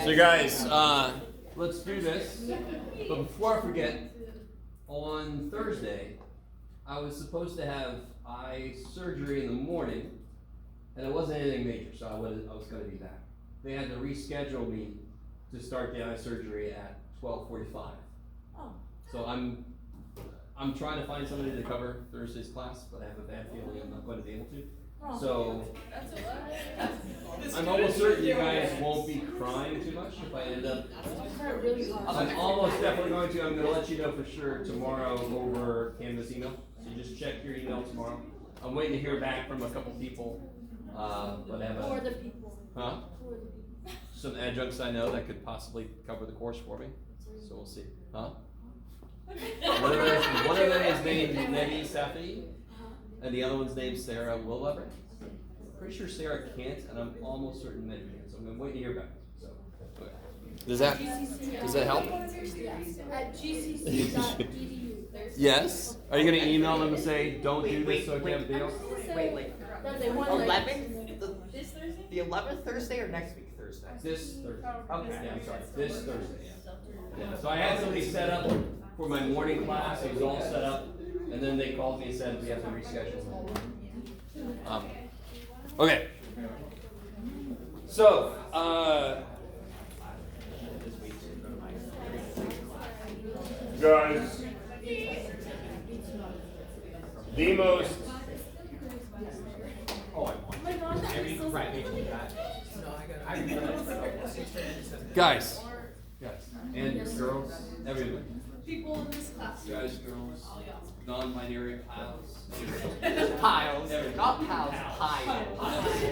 So guys, let's do this. But before I forget, on Thursday, I was supposed to have eye surgery in the morning, and it wasn't anything major, so I was going to be back. They had to reschedule me to start the eye surgery at 12:45. Oh. So I'm trying to find somebody to cover Thursday's class, but I have a bad feeling I'm not going to be able to. So I'm almost certain you guys won't be crying too much if I end up. I'm almost definitely going to. I'm going to let you know for sure tomorrow over Canvas email. So just check your email tomorrow. I'm waiting to hear back from a couple people. But I have Who are the people? Huh? Who are the people? Some adjuncts I know that could possibly cover the course for me. So we'll see. Huh? One of them is named Nettie Safi, and the other one's named Sarah Willover. I'm pretty sure Sarah can't, and I'm almost certain Nettie can. So I'm waiting to hear back. So, okay. Does that help? At gcc.edu. Yes. Are you going to email them and say, don't do this so I can't deal? Wait. That they want 11th? this Thursday? The 11th Thursday or next week Thursday? This Thursday. Okay. Yeah, I'm sorry. This Thursday. Yeah. So I had somebody set up for my morning class. It was all set up, and then they called me and said we have to reschedule. Okay. So, guys, the most. Guys, and girls, everybody. People in this class. Guys, girls, non-binary piles. Piles. Everything. Not pals, piles.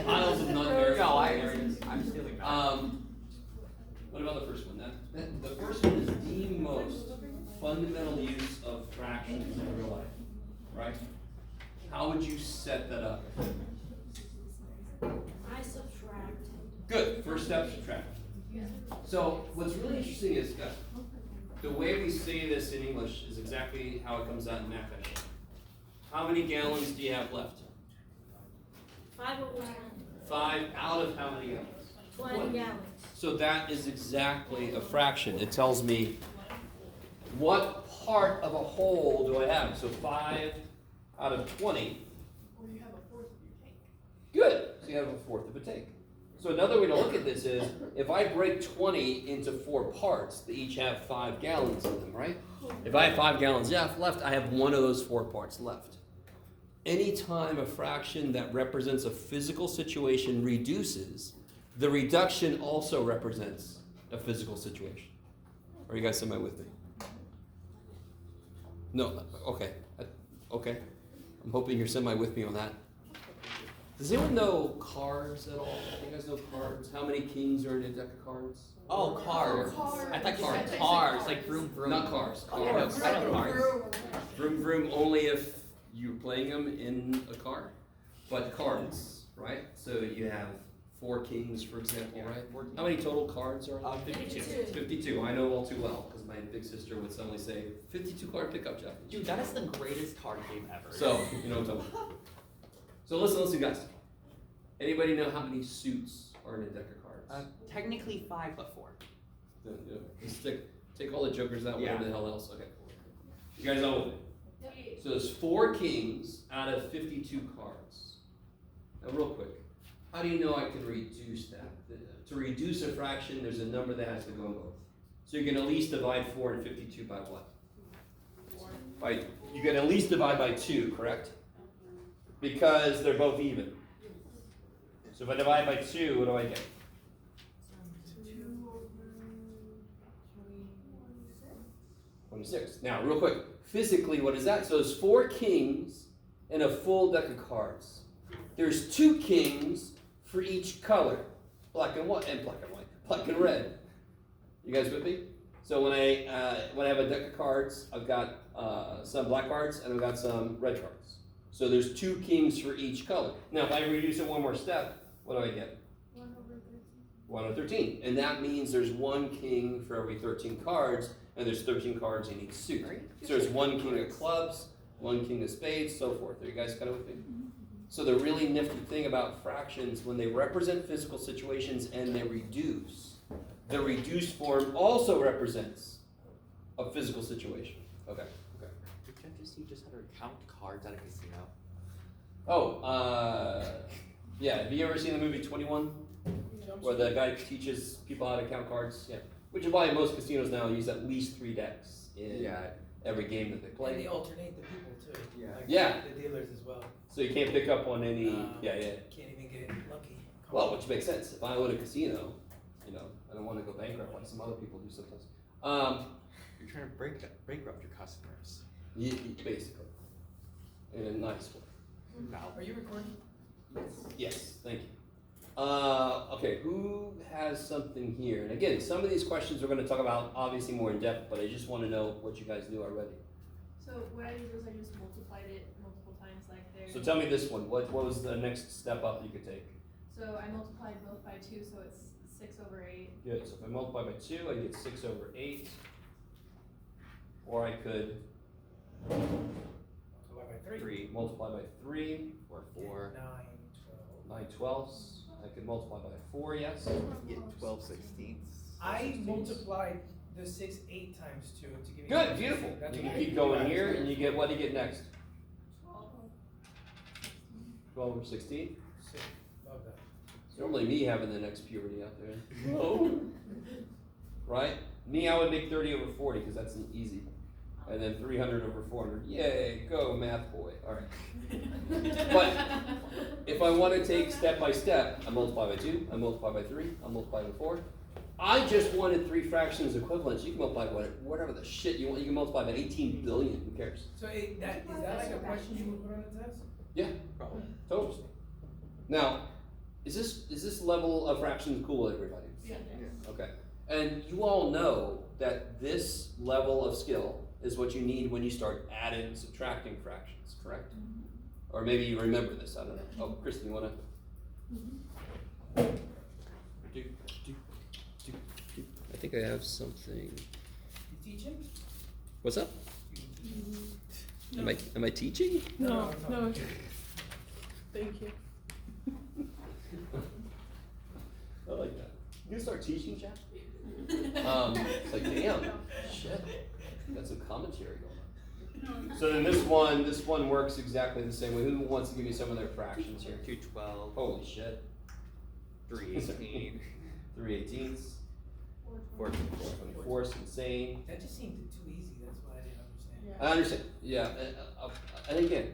Piles of non-binary. No, binaries. I'm stealing that. What about the first one? The first one is the most fundamental use of fractions in real life, right? How would you set that up? I subtract. Good. First step, subtract. So what's really interesting is that the way we say this in English is exactly how it comes out in Nefesh. How many gallons do you have left? 5 over 10. 5 out of how many gallons? 20 gallons. So that is exactly a fraction. It tells me what part of a whole do I have. So 5 out of 20. Or you have a fourth of your tank. Good. So you have a fourth of a tank. So another way to look at this is, if I break 20 into 4 parts, they each have 5 gallons in them, right? If I have 5 gallons left, I have one of those 4 parts left. Anytime a fraction that represents a physical situation reduces, the reduction also represents a physical situation. Are you guys semi with me? No? Okay. Okay. I'm hoping you're semi with me on that. Does anyone know cards at all? You guys know cards? How many kings are in a deck of cards? Oh, cards. I thought you said cars, like vroom vroom. Not cars. I know cars. Vroom vroom only if you're playing them in a car. But cards, right? So you have 4 kings, for example, right? How many total cards are there? 52. 52. I know all too well, because my big sister would suddenly say, 52 card pickup, Jeff. Dude, that is the greatest card game ever. So, you know what I'm talking about. So listen, guys. Anybody know how many suits are in a deck of cards? Technically 5, but 4. Just take all the jokers out, Yeah. whatever the hell else. Okay. You guys know with it. So there's 4 kings out of 52 cards. Now real quick, how do you know I can reduce that? To reduce a fraction, there's a number that has to go in both. So you can at least divide 4 and 52 by what? 4. You can at least divide by 2, correct? Because they're both even. So if I divide by 2, what do I get? 2 over 26. Now, real quick, physically, what is that? So there's 4 kings in a full deck of cards. There's 2 kings for each color, black and white, black and red. You guys with me? So when I have a deck of cards, I've got some black cards and I've got some red cards. So there's 2 kings for each color. Now if I reduce it one more step, what do I get? 1 over 13. And that means there's 1 king for every 13 cards, and there's 13 cards in each suit. So there's 1 king of clubs, 1 king of spades, so forth. Are you guys kind of with me? So the really nifty thing about fractions, when they represent physical situations and they reduce, the reduced form also represents a physical situation. Okay. Did Jen just teach us how to count cards at a casino? Oh, yeah. Have you ever seen the movie 21? Where the guy teaches people how to count cards? Yeah. Which is why most casinos now use at least 3 decks in every game that they play. And they alternate the people too. Yeah. Like Yeah. The dealers as well. So you can't pick up on any. Yeah. Can't even get lucky. Well, which makes sense. If I own a casino, you know, I don't want to go bankrupt like some other people do sometimes. You're trying to bankrupt your customers. Basically, in a nice way. No. Are you recording? Yes, thank you. Okay, who has something here? And again, some of these questions we're going to talk about obviously more in depth, but I just want to know what you guys knew already. So what I did was I just multiplied it multiple times like there. So tell me this one. What was the next step up you could take? So I multiplied both by 2, so it's 6 over 8. Good. So if I multiply by 2, I get 6 over 8. Or I could Multiply by 3. multiply by 3. Or 4. 9, 9 twelfths. I could multiply by 4, yes. You get 12 sixteenths. I multiplied the 6 8 times 2 to give you. Good, beautiful. That's You what can I keep did. going here, and you get, what do you get next? 12. 12 over 16? Sick. Love that. It's normally me having the next puberty out there. Oh. Right? Me, I would make 30 over 40, because that's an easy. And then 300 over 400. Yay, go math boy. All right. But if I want to take step by step, I multiply by 2, I multiply by 3, I multiply by 4. I just wanted 3 fractions equivalents. You can multiply whatever the shit you want. You can multiply by 18 billion. Who cares? So is that like a question you would put on the test? Yeah, Probably. totally. Now, is this level of fractions cool, everybody? Yeah. Okay. And you all know that this level of skill is what you need when you start adding and subtracting fractions, correct? Or maybe you remember this, I don't know. Oh, Kristen, you wanna? I think I have something. You teaching? What's up? Am I teaching? No. Thank you. I like that. You gonna start teaching, Jack? It's like, damn, shit. Got some commentary going on. So then this one works exactly the same way. Who wants to give me some of their fractions here? 212. Holy shit. 318. 3/18. 4/24 is insane. That just seemed too easy. That's why I didn't understand. I understand. Yeah. And again,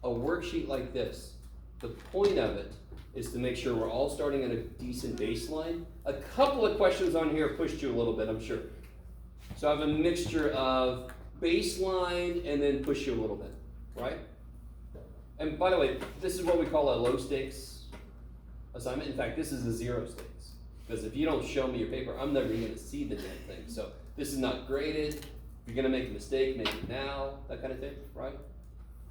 a worksheet like this, the point of it is to make sure we're all starting at a decent baseline. A couple of questions on here pushed you a little bit, I'm sure. So I have a mixture of baseline and then push you a little bit, right? And by the way, this is what we call a low stakes assignment. In fact, this is a 0 stakes. Because if you don't show me your paper, I'm never even gonna see the damn thing. So this is not graded. If you're gonna make a mistake, make it now, that kind of thing, right?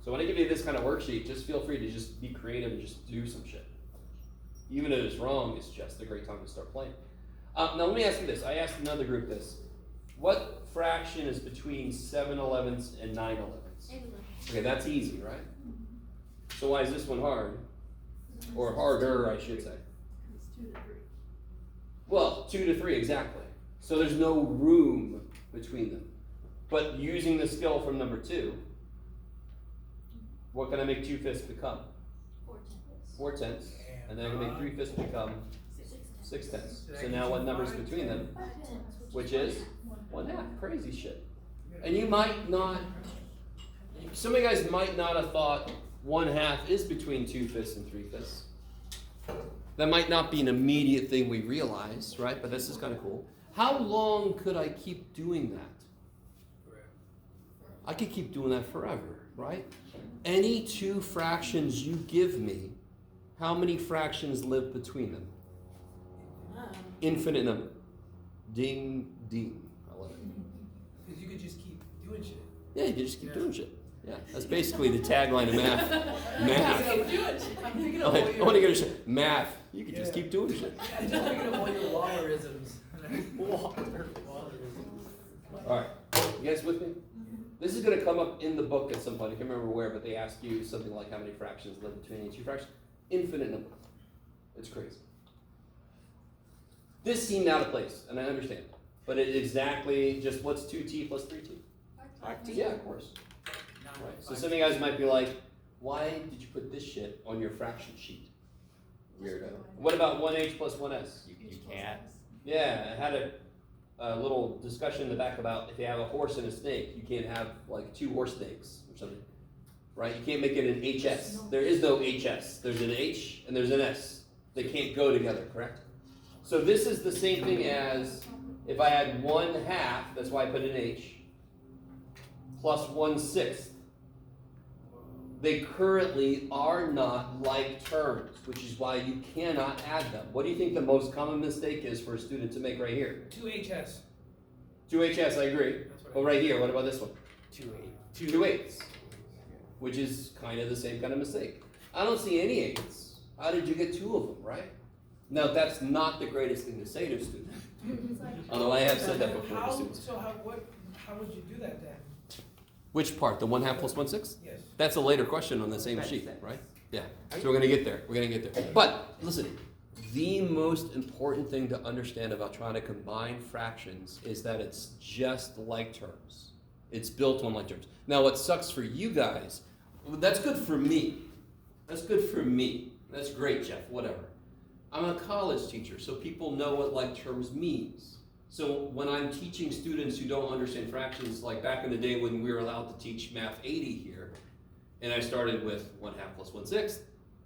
So when I give you this kind of worksheet, just feel free to just be creative and just do some shit. Even if it's wrong, it's just a great time to start playing. Now let me ask you this. I asked another group this. What fraction is between 7/11ths and 9/11ths? Okay, that's easy, right? So why is this one hard? Or harder, I should say. It's 2 to 3. Well, 2 to 3, exactly. So there's no room between them. But using the skill from number 2, what can I make 2/5 become? 4/10. And then I can make 3/5 become 6/10. So now what number's between them? Which is 1/2. Crazy shit. And you might not, some of you guys might not have thought 1/2 is between 2/5 and 3/5. That might not be an immediate thing we realize, right? But this is kind of cool. How long could I keep doing that? I could keep doing that forever, right? Any 2 fractions you give me, how many fractions live between them? Infinite number. Ding, ding. I love it. Yeah, you can just keep doing shit. Yeah, that's basically the tagline of math. Math. I'm thinking of Like, all I your, want to get shit. Math. You can just Yeah. keep doing shit. I'm just thinking of all your Wallerisms. All right, you guys with me? This is going to come up in the book at some point. I can't remember where, but they ask you something like how many fractions live between any two fractions. Infinite number. It's crazy. This seemed out of place, and I understand. But it exactly just what's 2t plus 3t? 5t. Yeah, of course. Right. So some of you guys might be like, why did you put this shit on your fraction sheet? Weirdo. What about 1h plus 1s? You can't. Yeah, I had a little discussion in the back about if you have a horse and a snake, you can't have like two horse snakes or something. Right? You can't make it an HS. There is no HS. There's an H and there's an S. They can't go together, correct? So this is the same thing as if I had 1/2, that's why I put an H, plus 1/6. They currently are not like terms, which is why you cannot add them. What do you think the most common mistake is for a student to make right here? 2HS. 2HS, I agree. That's what But right here, what about this one? 2/8. 2/8, which is kind of the same kind of mistake. I don't see any 8s. How did you get 2 of them, right? Now, that's not the greatest thing to say to a student. Although I have said that before to students. So how would you do that then? Which part? The 1/2 plus 1/6? Yes. That's a later question on the same sheet, right? Yeah. So we're gonna get there. We're gonna get there. But listen, the most important thing to understand about trying to combine fractions is that it's just like terms. It's built on like terms. Now, what sucks for you guys? That's good for me. That's good for me. That's great, Jeff. Whatever. I'm a college teacher, so people know what like terms means. So when I'm teaching students who don't understand fractions, like back in the day when we were allowed to teach Math 80 here, and I started with 1/2 plus 1/6,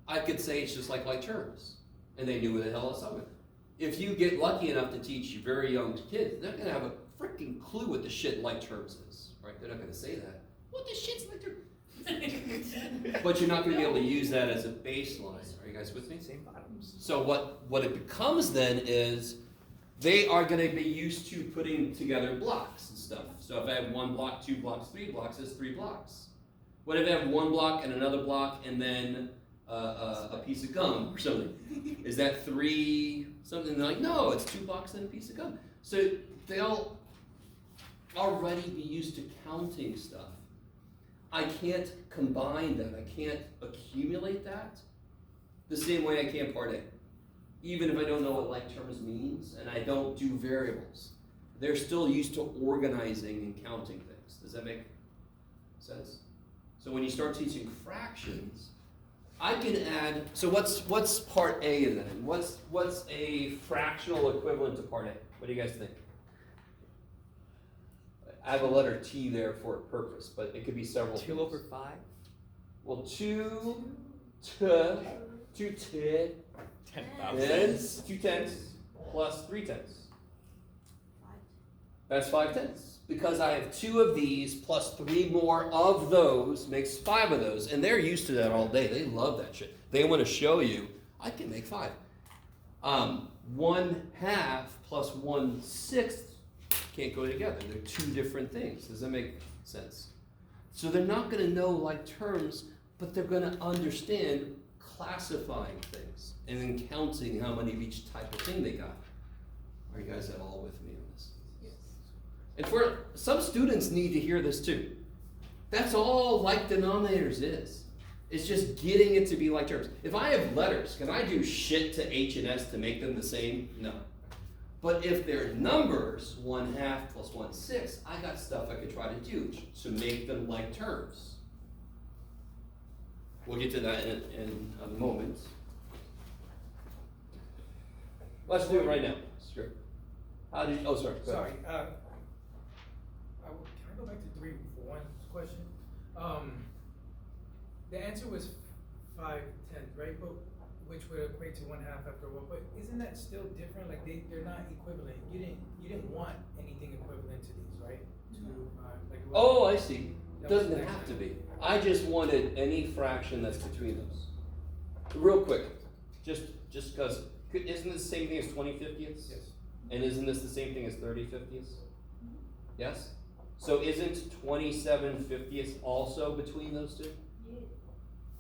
I could say it's just like terms, and they knew what the hell I was talking about. If you get lucky enough to teach very young kids, they're gonna have a freaking clue what the shit like terms is, right? They're not gonna say that. What the shit's like terms? But you're not gonna be able to use that as a baseline. Are you guys with me? Same bottoms. So what it becomes then is they are going to be used to putting together blocks and stuff. So if I have 1 block, 2 blocks, 3 blocks, it's 3 blocks. What if I have 1 block and another block and then a piece of gum or something? Is that 3 something? And they're like, no, it's 2 blocks and a piece of gum. So they'll already be used to counting stuff. I can't combine that. I can't accumulate that the same way I can part A. Even if I don't know what like terms means and I don't do variables, they're still used to organizing and counting things. Does that make sense? So when you start teaching fractions, I can add, so what's part A then? What's a fractional equivalent to part A? What do you guys think? I have a letter T there for a purpose, but it could be several 2 things. over 5. Well, 2 10,000. is 2/10 plus 3/10. That's 5/10. Because I have 2 of these plus 3 more of those makes 5 of those. And they're used to that all day. They love that shit. They want to show you, I can make 5. 1/2 plus 1/6 can't go together. They're 2 different things. Does that make sense? So they're not going to know like terms, but they're going to understand classifying things and then counting how many of each type of thing they got. Are you guys at all with me on this? Yes. And for some students need to hear this too. That's all like denominators is. It's just getting it to be like terms. If I have letters, can I do shit to H and S to make them the same? No. But if they're numbers, 1/2 plus 1/6, I got stuff I could try to do to make them like terms. We'll get to that in a moment. Let's do it right now. Sure. How did you, oh, sorry. Go Sorry, ahead. can I go back to 3-for-1's question? The answer was 5/10, right? But which would equate to 1/2 after 1. But isn't that still different? Like they're not equivalent. You didn't want anything equivalent to these, right? Like it was- Oh, I see. that was Doesn't next have to time. be. I just wanted any fraction that's between those. Real quick, just because, isn't this the same thing as 20/50ths? Yes. And isn't this the same thing as 30/50ths? Yes? So isn't 27/50 also between those two? Yeah.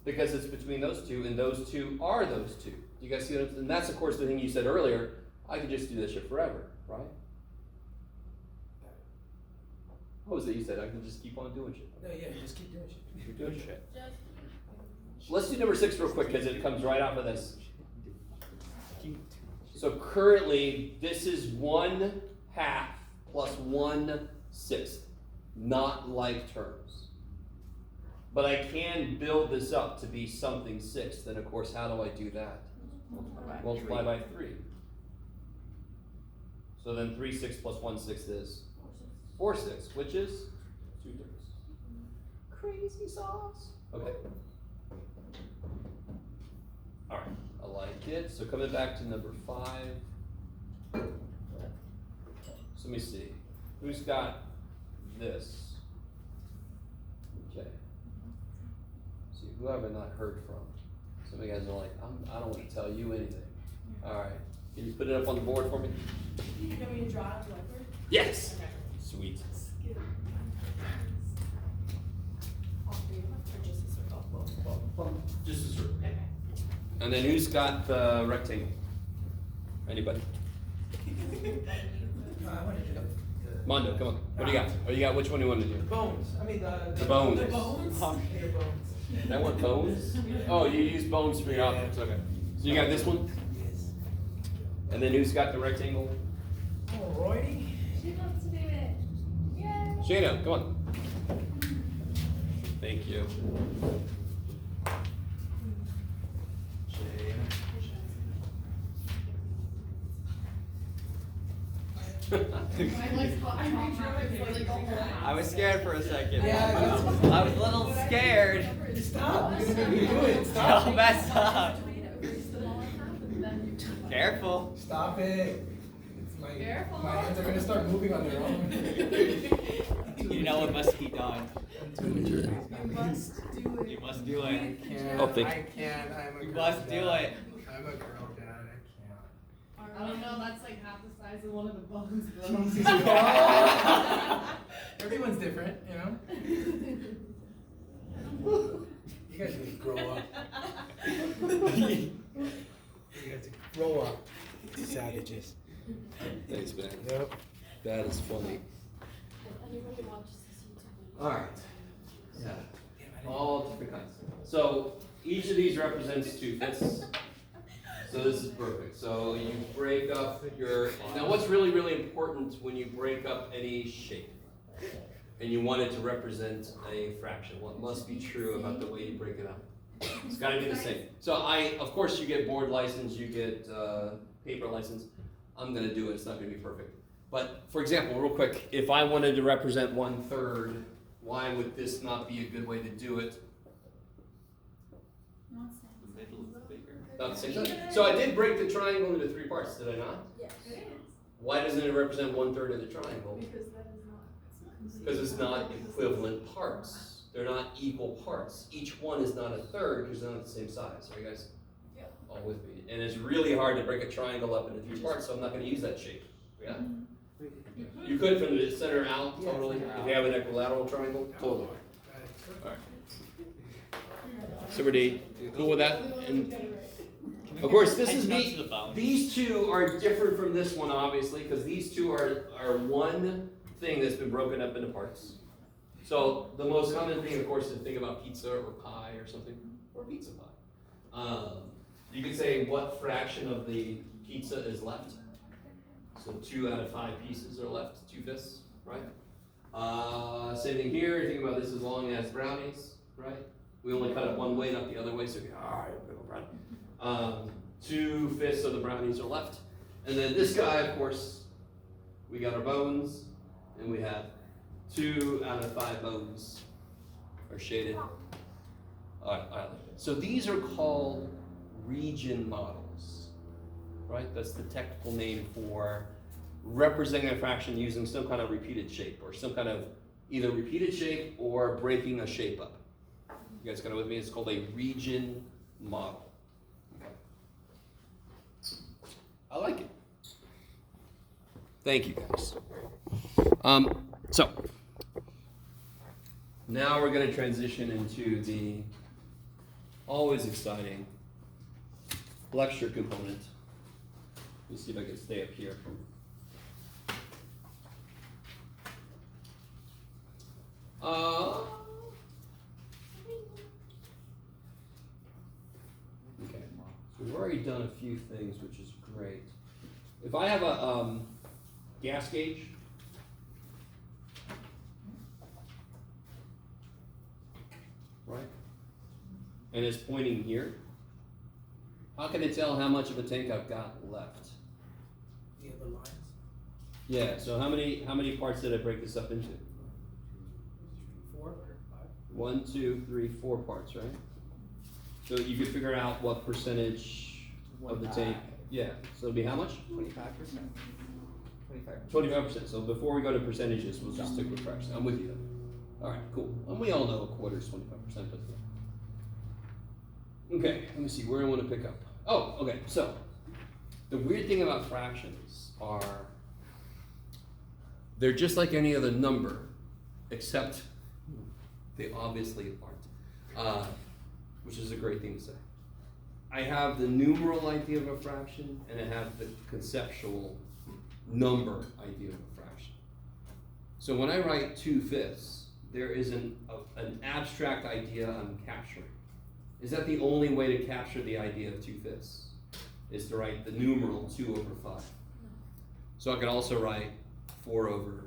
Because it's between those two, and those two are those two. You guys see what I'm, and that's of course the thing you said earlier, I could just do this shit forever, right? What was it you said? I can just keep on doing shit. No, yeah, just keep doing shit. Keep doing shit. Let's do number 6 real quick, because it comes right off of this. So currently, this is 1/2 plus 1/6, not like terms. But I can build this up to be something 6. Then of course, how do I do that? Multiply by 3. So then 3/6 plus 1/6 is 4/6, which is 2/3. Crazy sauce. Okay. All right, I like it. So coming back to number 5. So let me see. Who's got this? Okay. See, who have I not heard from? Some of you guys are like, I don't want to tell you anything. All right. Can you put it up on the board for me? You know when you draw out the whiteboard? Yes. Okay. Sweet. Skip. All three of them, or just a circle? Just a circle. Okay. And then who's got the rectangle? Anybody? No, I wanted to do the Mondo, come on. What do you got? Oh, you got which one do you want to do? bones. I mean The bones. The bones. The bones. That one bones? Oh, you use bones for your objects. Okay. So you got this one, Yes. and then who's got the rectangle? Alrighty. She wants to do it. Yay! Shano, come on. Thank you. I was scared for a second. Yeah, I was a little scared. Stop. You're gonna make me do it. Stop. Don't mess up. Careful. Stop it. It's my, Careful. my hands are gonna start moving on their own. You know it must be done. You must do it. You must do it. I can't. Oh, thank you. I can't. I'm a You girl must do dad. it. I'm a girl dad. I can't. I don't know, that's like half the size of one of the bones, Everyone's different, you know? You guys need to grow up. You guys need to grow up. Savages. Thanks, man. Yep. That is funny. Everybody watches this YouTube. All right. Yeah. All different kinds. So each of these represents 2/5. So this is perfect. So you break up your, now what's really, really important when you break up any shape and you want it to represent a fraction? What must be true about the way you break it up? It's gotta be the same. So of course you get board license, you get paper license. I'm gonna do it, it's not gonna be perfect. But for example, real quick, if I wanted to represent 1/3, why would this not be a good way to do it? The middle is bigger. Not the same size. So I did break the triangle into 3 parts, did I not? Yes. Why doesn't it represent 1/3 of the triangle? Because that is not. Because it's not equivalent parts. They're not equal parts. Each one is not a third because they're not the same size. Are you guys Yep. all with me? And it's really hard to break a triangle up into 3 parts, so I'm not going to use that shape. Yeah? You could from the center out, totally. If you have an equilateral triangle, totally. Alright. Super D, cool with that? And of course, this is the bone. these two are different from this one, obviously, because these two are one thing that's been broken up into parts. So the most common thing, of course, is to think about pizza or pie or something, or pizza pie. You could say what fraction of the pizza is left. So 2 out of 5 pieces are left, 2/5, right? Same thing here, think about this as long as brownies, right? We only cut it one way, not the other way, so brownie. 2/5 of the brownies are left. And then this guy, of course, we got our bones, and we have 2 out of 5 bones are shaded. Alright, so these are called region models, right? That's the technical name for representing a fraction using some kind of repeated shape, or some kind of either repeated shape or breaking a shape up. You guys got it with me? It's called a region model. Okay. I like it. Thank you guys. So Now we're going to transition into the always exciting lecture component. Let me see if I can stay up here. Okay, so we've already done a few things, which is great. If I have a gas gauge, right, and it's pointing here, how can I tell how much of a tank I've got left? The other lines. Yeah, so how many parts did I break this up into? 4 or 5. 1, 2, 3, 4 parts, right? So you could figure out what percentage of the tank. Yeah, so it'd be how much? 25%. 25%. 25%. So before we go to percentages, we'll just stick with fractions. I'm with you then. All right, cool. And we all know a quarter is 25%, but yeah. Okay, let me see where I want to pick up. Oh, okay. So the weird thing about fractions are they're just like any other number, except they obviously aren't, which is a great thing to say. I have the numeral idea of a fraction, and I have the conceptual number idea of a fraction. So when I write 2/5, there is an abstract idea I'm capturing. Is that the only way to capture the idea of 2/5? Is to write the numeral 2/5. So I could also write 4/10.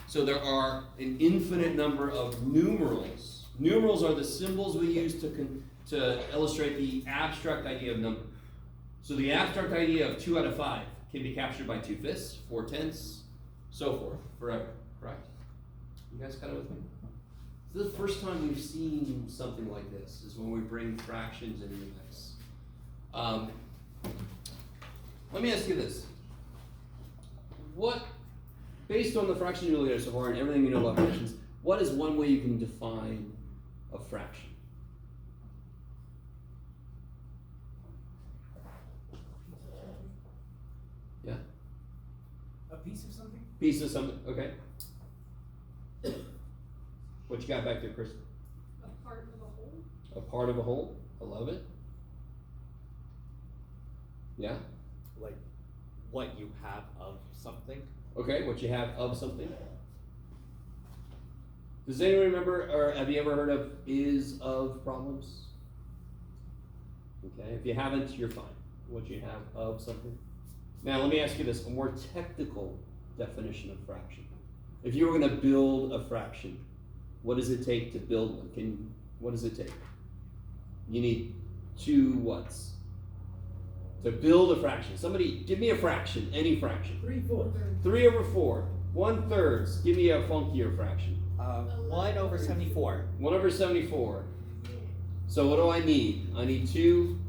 So there are an infinite number of numerals. Numerals are the symbols we use to illustrate the abstract idea of number. So the abstract idea of 2/5 can be captured by 2/5, 4/10, so forth, forever, right? You guys got it with me? This is the first time we've seen something like this, is when we bring fractions into the mix. Let me ask you this. Based on the fraction you looked at so far and everything you know about fractions, what is one way you can define a fraction? Yeah? A piece of something? Piece of something, okay. What you got back there, Chris? A part of a whole. A part of a whole? I love it. Yeah? Like what you have of something. Okay, what you have of something. Does anyone remember, or have you ever heard of is of problems? Okay, if you haven't, you're fine. What you have of something. Now, let me ask you this, a more technical definition of fraction. If you were going to build a fraction, what does it take to build one? What does it take? You need 2 whats? To build a fraction. Somebody, give me a fraction, any fraction. 3/4. 3/4. 1/3. Give me a funkier fraction. 1/74. 1/74. So what do I need? I need 2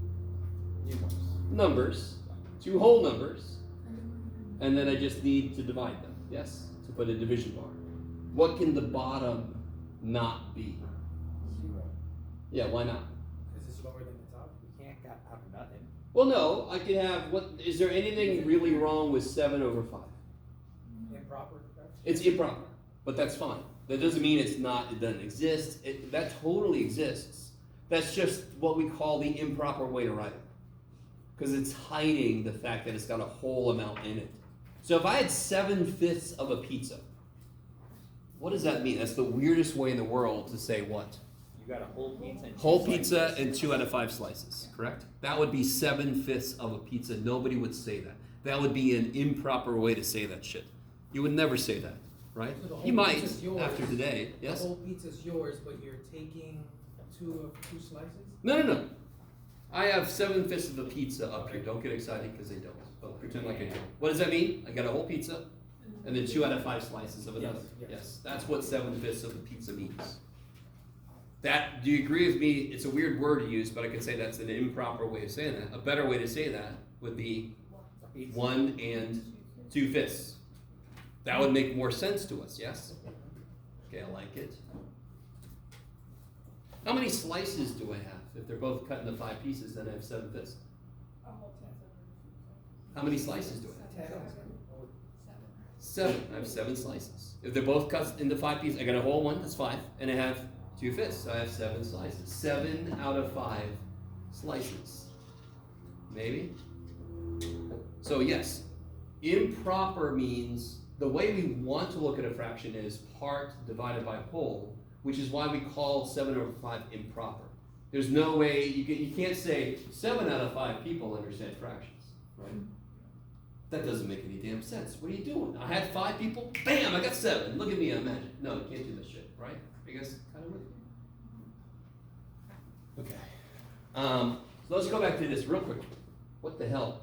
numbers, 2 whole numbers, and then I just need to divide them, yes? To put a division bar. What can the bottom not be? 0. Yeah, why not? Because it's lower than the top. You can't have nothing. Well, no, I could have, is there anything really wrong with 7/5? Improper fraction? It's improper, but that's fine. That doesn't mean it doesn't exist. That totally exists. That's just what we call the improper way to write it. Because it's hiding the fact that it's got a whole amount in it. So if I had 7/5 of a pizza, what does that mean? That's the weirdest way in the world to say what? You got a whole pizza and Whole pizza and 2/5 slices, correct? That would be 7/5 of a pizza. Nobody would say that. That would be an improper way to say that shit. You would never say that, right? So the whole You might pizza's yours. after today, yes? The whole pizza's yours, but you're taking 2 slices? No. I have 7/5 of the pizza up here. Don't get excited because they don't. But pretend like I do. What does that mean? I got a whole pizza and then 2/5 slices of another. Yes, that's what 7/5 of the pizza means. Do you agree with me? It's a weird word to use, but I could say that's an improper way of saying that. A better way to say that would be 1 2/5. That would make more sense to us, yes? Okay, I like it. How many slices do I have? If they're both cut into 5 pieces, then I have 7/5. A whole 10. How many slices do I have? 10. 7. I have 7 slices. If they're both cut into 5 pieces, I got a whole one, that's 5, and I have 2/5, so I have 7 slices. 7 out of 5 slices. Maybe? So yes, improper means the way we want to look at a fraction is part divided by whole, which is why we call 7 over 5 improper. There's no way, you can't say 7 out of 5 people understand fractions, right? That doesn't make any damn sense. What are you doing? I had 5 people, bam, I got 7. Look at me, I'm magic. No, you can't do this shit, right? Are you guys kind of with me? Okay. So let's go back to this real quick. What the hell?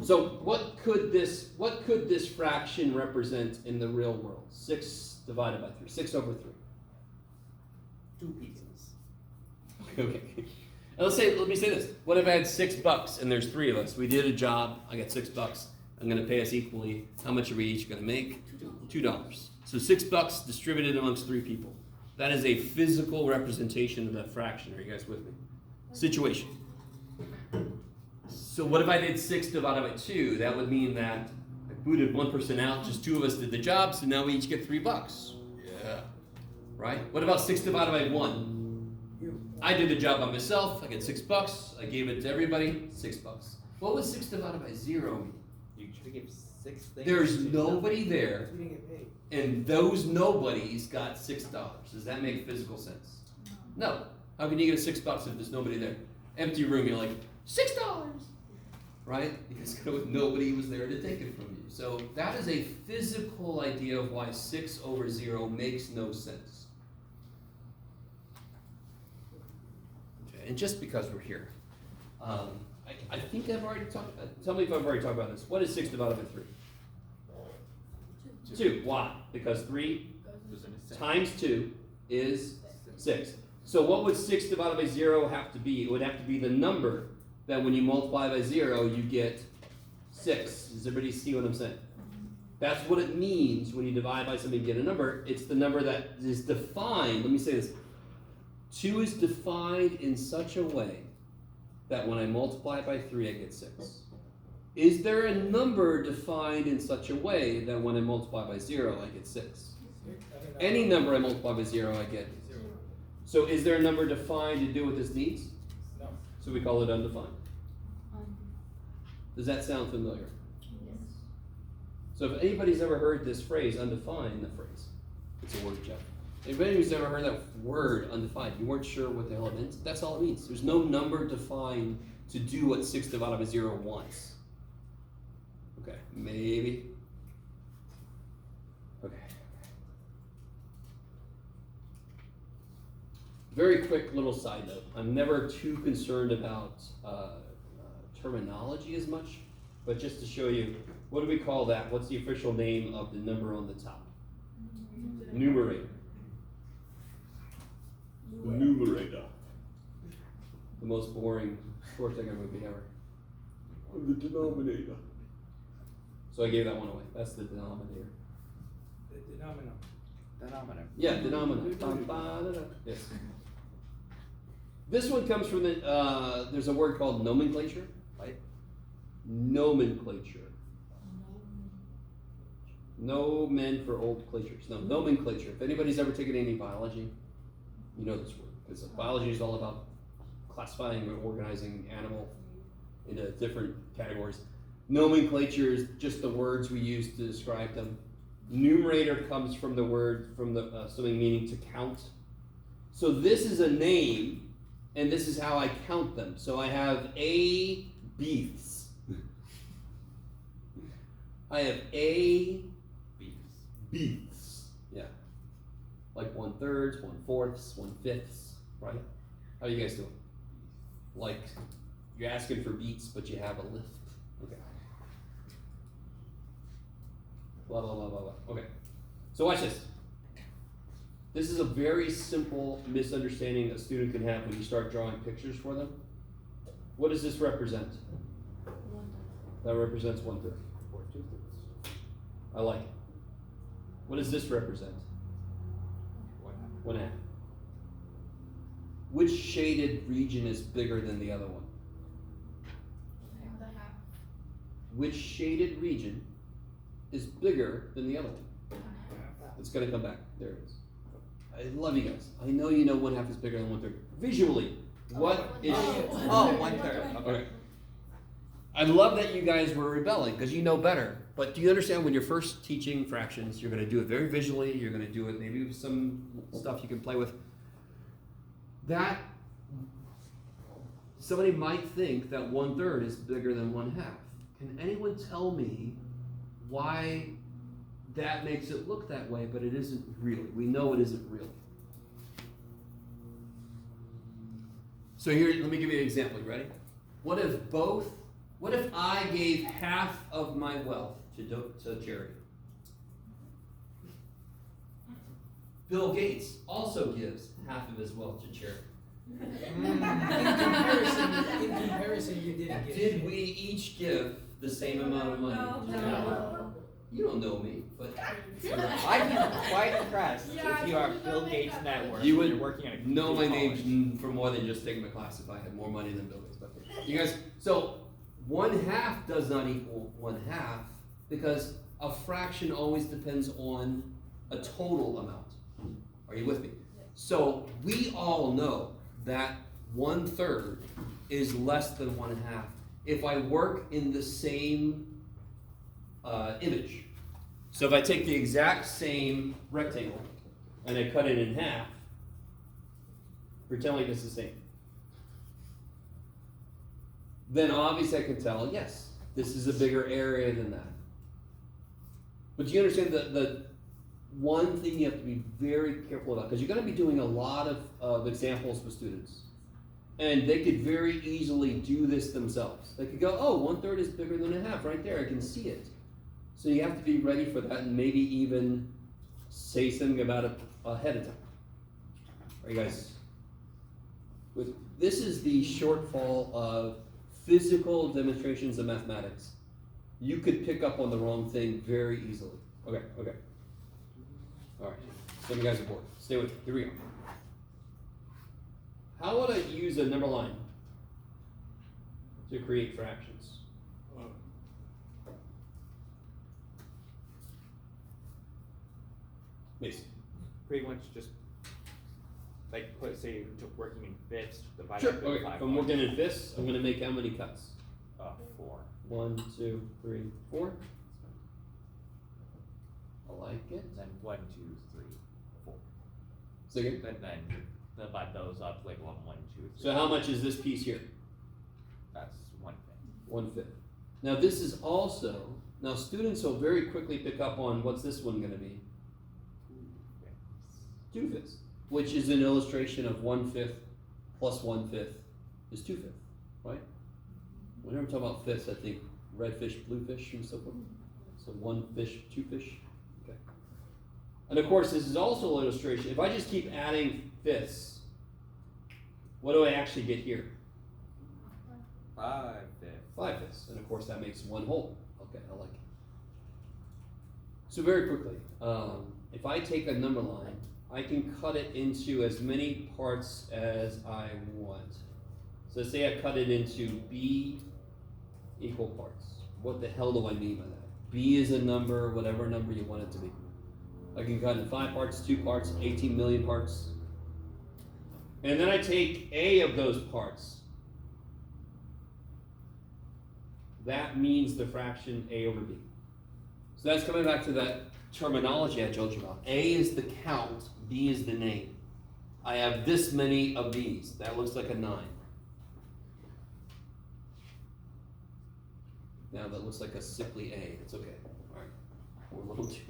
So what could this fraction represent in the real world? 6 divided by 3. 6 over 3. 2 pieces. Okay. And let me say this. What if I had $6 and there's 3 of us? We did a job. I got $6. I'm going to pay us equally. How much are we each going to make? $2. So $6 distributed amongst 3 people. That is a physical representation of that fraction. Are you guys with me? Situation. So what if I did 6 divided by 2? That would mean that I booted one person out. Just 2 of us did the job. So now we each get $3. Yeah. Right? What about 6 divided by 1? I did the job by myself. I get $6. I gave it to everybody. $6. What would 6 divided by 0 mean? You should give 6 things. There's nobody there, We didn't get paid. and those nobodies got $6. Does that make physical sense? No. How can you get $6 if there's nobody there? Empty room. You're like $6, right? Because nobody was there to take it from you. So that is a physical idea of why 6 over 0 makes no sense. And just because we're here, I think I've already talked. Tell me if I've already talked about this. What is 6 divided by 3? 2. Why? Because 3 times 2 is 6. So what would 6 divided by 0 have to be? It would have to be the number that when you multiply by 0, you get 6. Does everybody see what I'm saying? That's what it means when you divide by something and get a number. It's the number that is defined. Let me say this. 2 is defined in such a way that when I multiply it by 3, I get 6. Is there a number defined in such a way that when I multiply by 0, I get 6? Any number I multiply by 0, I get 0. So is there a number defined to do what this needs? No. So we call it undefined. Does that sound familiar? Yes. So if anybody's ever heard this phrase, undefined, the phrase, it's a word, Jeff. Anybody who's ever heard that word, undefined, you weren't sure what the hell it meant? That's all it means. There's no number defined to do what 6 divided by 0 wants. Okay, maybe. Okay. Very quick little side note. I'm never too concerned about terminology as much, but just to show you, what do we call that? What's the official name of the number on the top? Numerator. The numerator. The most boring Schwarzenegger movie ever. The denominator. So I gave that one away. That's the denominator. The denominator. Denominator. Yeah, denominator. Yes. This one comes from the, there's a word called nomenclature, right? Nomenclature. No men for old clatures. No, nomenclature. If anybody's ever taken any biology, you know this word. Because biology is all about classifying or organizing animal into different categories. Nomenclature is just the words we use to describe them. Numerator comes from the word, from the something meaning to count. So this is a name, and this is how I count them. So I have A beefs. I have A beefs. Yeah. Like 1/3, 1/4, 1/5, right? How are you guys doing? Like you're asking for beats, but you have a lift. Okay. Blah, blah, blah, blah, blah. Okay. So watch this. This is a very simple misunderstanding a student can have when you start drawing pictures for them. What does this represent? That represents 1/3. Or 2/3. I like it. What does this represent? 1/2. Which shaded region is bigger than the other one? Which shaded region is bigger than the other one? It's gonna come back. There it is. I love you guys. I know you know 1/2 is bigger than 1/3. Visually, what is? Oh, 1/3. Okay. I love that you guys were rebelling because you know better. But do you understand when you're first teaching fractions, you're going to do it very visually. You're going to do it maybe with some stuff you can play with. That somebody might think that 1/3 is bigger than 1/2. Can anyone tell me why that makes it look that way, but it isn't really? We know it isn't really. So here, let me give you an example. You ready? What if I gave half of my wealth to charity? Bill Gates also gives half of his wealth to charity. In comparison, you didn't get. Did we each give the same amount of money? No. You don't know me, but I'd be quite impressed if you are Bill Gates' network. You would you're working at a know my college. name for more than just taking my class if I had more money than Bill Gates. But you guys, so 1/2 does not equal 1/2 because a fraction always depends on a total amount. Are you with me? So we all know that 1/3 is less than 1/2 if I work in the same image. So if I take the exact same rectangle and I cut it in half, pretend like it's the same, then obviously I can tell, yes, this is a bigger area than that. But you understand the one thing you have to be very careful about, because you're going to be doing a lot of examples with students. And they could very easily do this themselves. They could go, oh, 1/3 is bigger than 1/2 right there, I can see it. So you have to be ready for that and maybe even say something about it ahead of time. Are you guys? This is the shortfall of physical demonstrations of mathematics. You could pick up on the wrong thing very easily. Okay. All right, some of you guys are bored. Stay with me, here we go. How would I use a number line to create fractions? Mason. Pretty much just like say you took working in fifths, divide Sure. by Okay. 5. If I'm working in fifths, I'm going to make how many cuts? 4. 1, 2, 3, 4. I like it. And then 1, 2, 3, 4. So again. And then divide those up like 1, 1, 2, 3. So how much is this piece here? That's 1/5. 1/5. Now this is also, now students will very quickly pick up on what's this one going to be? 2/5, which is an illustration of 1/5 plus 1/5 is 2/5, right? Whenever I'm talking about fifths, I think red fish, blue fish, and so forth. So 1 fish, 2 fish. Okay. And of course, this is also an illustration. If I just keep adding fifths, what do I actually get here? 5/5. 5 fifths, and of course that makes 1 whole. Okay, I like it. So very quickly, if I take a number line, I can cut it into as many parts as I want. So say I cut it into B equal parts. What the hell do I mean by that? B is a number, whatever number you want it to be. I can cut in 5 parts, 2 parts, 18 million parts. And then I take A of those parts. That means the fraction A over B. So that's coming back to that terminology I told you about. A is the count, B is the name. I have this many of these. That looks like a 9. Now that looks like a sickly A. It's okay. All right. We're a little too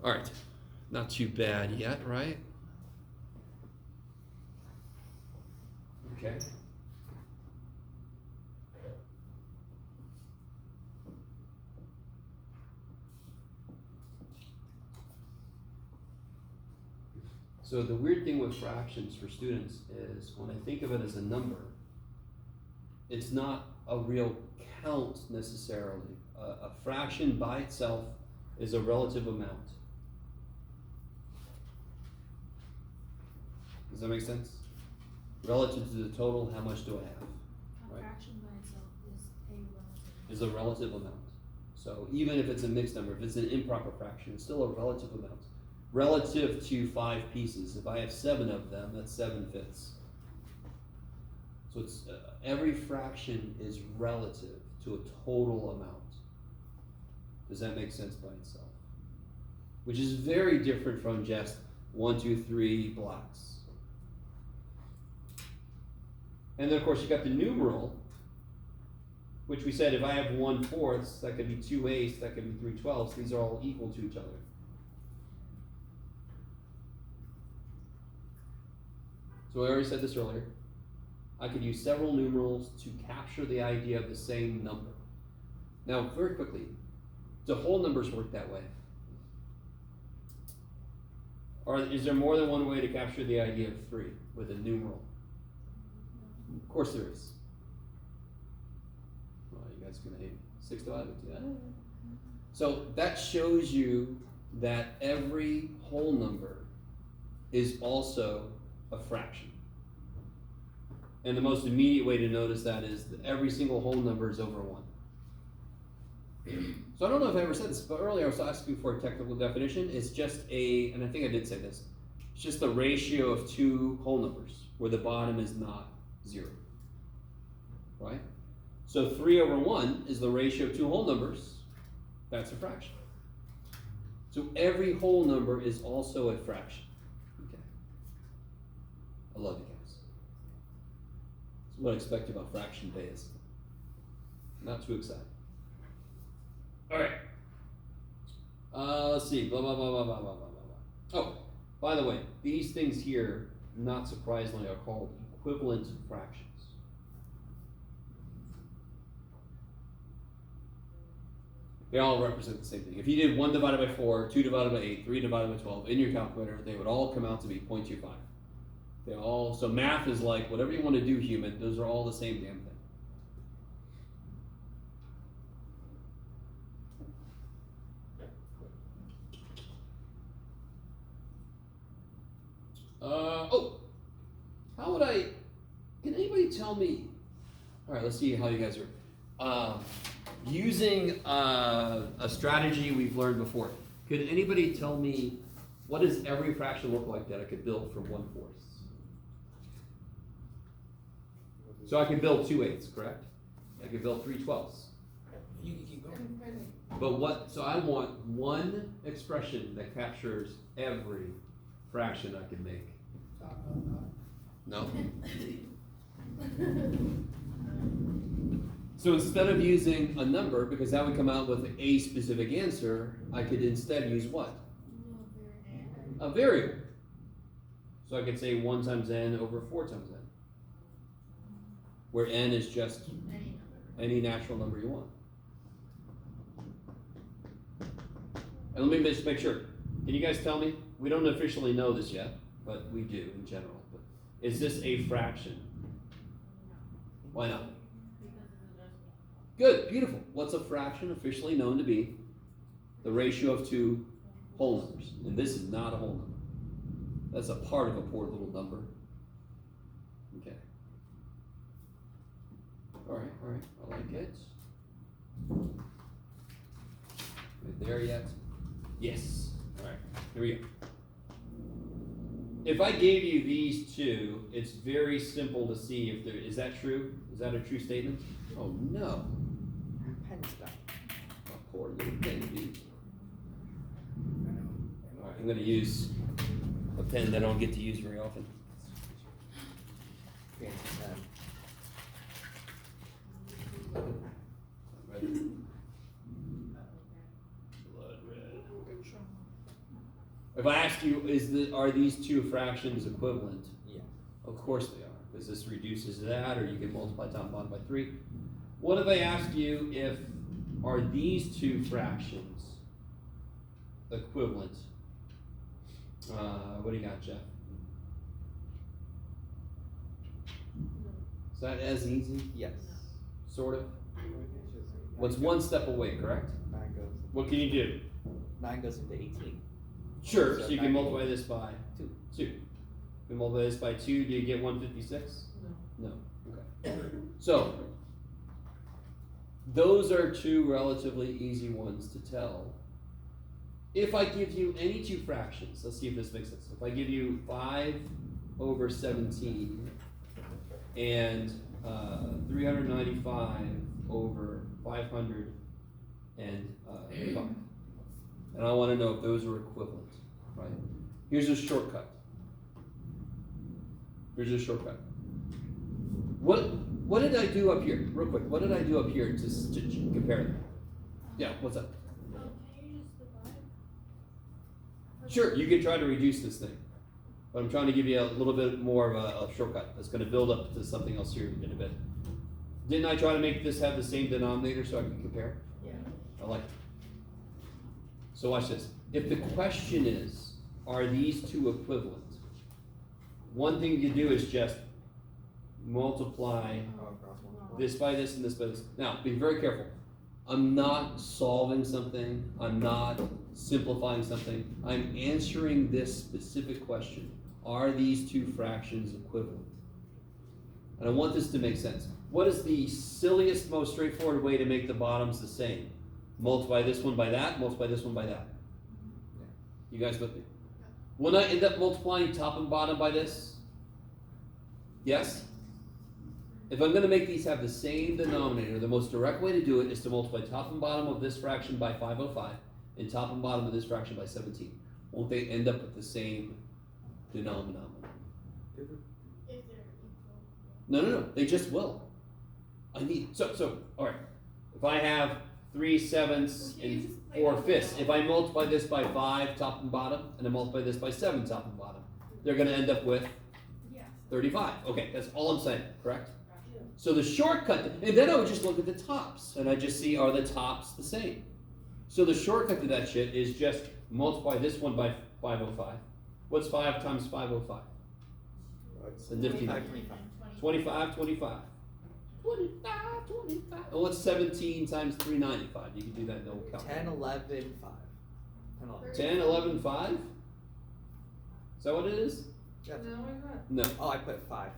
bad. All right. Not too bad yet, right? Okay. So the weird thing with fractions for students is when I think of it as a number, it's not a real count necessarily. A fraction by itself is a relative amount. Does that make sense? Relative to the total, how much do I have? A Right. fraction by itself is a relative. Is a relative amount. So even if it's a mixed number, if it's an improper fraction, it's still a relative amount. Relative to 5 pieces, if I have 7 of them, that's 7/5. So it's every fraction is relative to a total amount. Does that make sense by itself? Which is very different from just 1, 2, 3 blocks. And then of course you got the numeral, which we said if I have 1/4, that could be 2/8, that could be 3/12. These are all equal to each other. So I already said this earlier. I could use several numerals to capture the idea of the same number. Now, very quickly, do whole numbers work that way? Or is there more than one way to capture the idea of 3 with a numeral? Of course there is. Well, you guys gonna hate me. 6 divided by 2. So that shows you that every whole number is also a fraction. And the most immediate way to notice that is that every single whole number is over 1. So I don't know if I ever said this, but earlier I was asking for a technical definition. It's just and I think I did say this, it's just the ratio of 2 whole numbers where the bottom is not 0, right? So 3/1 is the ratio of 2 whole numbers. That's a fraction. So every whole number is also a fraction. Okay. I love you guys. That's what I expect about fraction days. Not too excited. All right. Let's see. Blah, blah, blah, blah, blah, blah, blah, blah. Oh, by the way, these things here, not surprisingly, are called equivalent fractions. They all represent the same thing. If you did 1 divided by 4, 2 divided by 8, 3 divided by 12 in your calculator, they would all come out to be 0.25. They all, so math is like, whatever you want to do, human, those are all the same damn thing. How would can anybody tell me, all right, let's see how you guys are, using a strategy we've learned before, could anybody tell me what does every fraction look like that I could build from 1/4? So I could build 2/8, correct? I could build 3/12. You can keep going. But so I want one expression that captures every fraction I can make. No? So instead of using a number, because that would come out with a specific answer, I could instead use what? A variable. So I could say 1 times n over 4 times n. Where n is just any natural number you want. And let me just make sure. Can you guys tell me? We don't officially know this yet, but we do in general. But is this a fraction? Why not? Good, beautiful. What's a fraction officially known to be? The ratio of 2 whole numbers. And this is not a whole number. That's a part of a poor little number. Okay. All right, I like it. Are there yet? Yes. All right, here we go. If I gave you these two, it's very simple to see if there is that true? Is that a true statement? Oh no. Pen stuff. Oh, poor little pen, dude. All right, I'm going to use a pen that I don't get to use very often. Fancy pen. Red. Blood red. If I ask you, are these two fractions equivalent? Yeah. Of course they are, because this reduces that, or you can multiply top and bottom by 3. What if I asked you are these two fractions equivalent? What do you got, Jeff? Is that as easy? Yes. Sort of? What's one step away, correct? 9 goes. What can you do? 9 goes into 18. Sure, So so you can 9 multiply this by 2. 2. If you multiply this by 2, do you get 156? No. Okay. So, those are two relatively easy ones to tell. If I give you any two fractions, let's see if this makes sense. If I give you 5/17 and 395/505, and I want to know if those are equivalent, right? Here's a shortcut. What did I do up here? Real quick, what did I do up here to compare them? Yeah, what's up? Can you just divide? Sure, you can try to reduce this thing, but I'm trying to give you a little bit more of a shortcut that's going to build up to something else here in a bit. Didn't I try to make this have the same denominator so I can compare? Yeah. I like it. So watch this. If the question is, are these two equivalent? One thing you do is just multiply this by this and this by this. Now, be very careful. I'm not solving something. I'm not simplifying something. I'm answering this specific question. Are these two fractions equivalent? And I want this to make sense. What is the silliest, most straightforward way to make the bottoms the same? Multiply this one by that, multiply this one by that. You guys with me? Wouldn't I end up multiplying top and bottom by this? Yes? If I'm going to make these have the same denominator, the most direct way to do it is to multiply top and bottom of this fraction by 505 and top and bottom of this fraction by 17. Won't they end up with the same denominator? If they're equal. No, they just will. All right. If I have 3/7 and 4/5, if I multiply this by 5 top and bottom, and I multiply this by 7 top and bottom, they're going to end up with Yeah. 35. Okay, that's all I'm saying, correct? Yeah. So the shortcut, and then I would just look at the tops, and I just see, are the tops the same? So the shortcut to that shit is just multiply this one by 505. What's 5 times 505? It's The nifty 25, number. 25. 25. And what's 17 times 395? You can do that in the old 10, calculator. 11, 5. 10, 11. 10, 11, 5? Is that what it is? Yeah. No, why not? No. Oh, I put 5.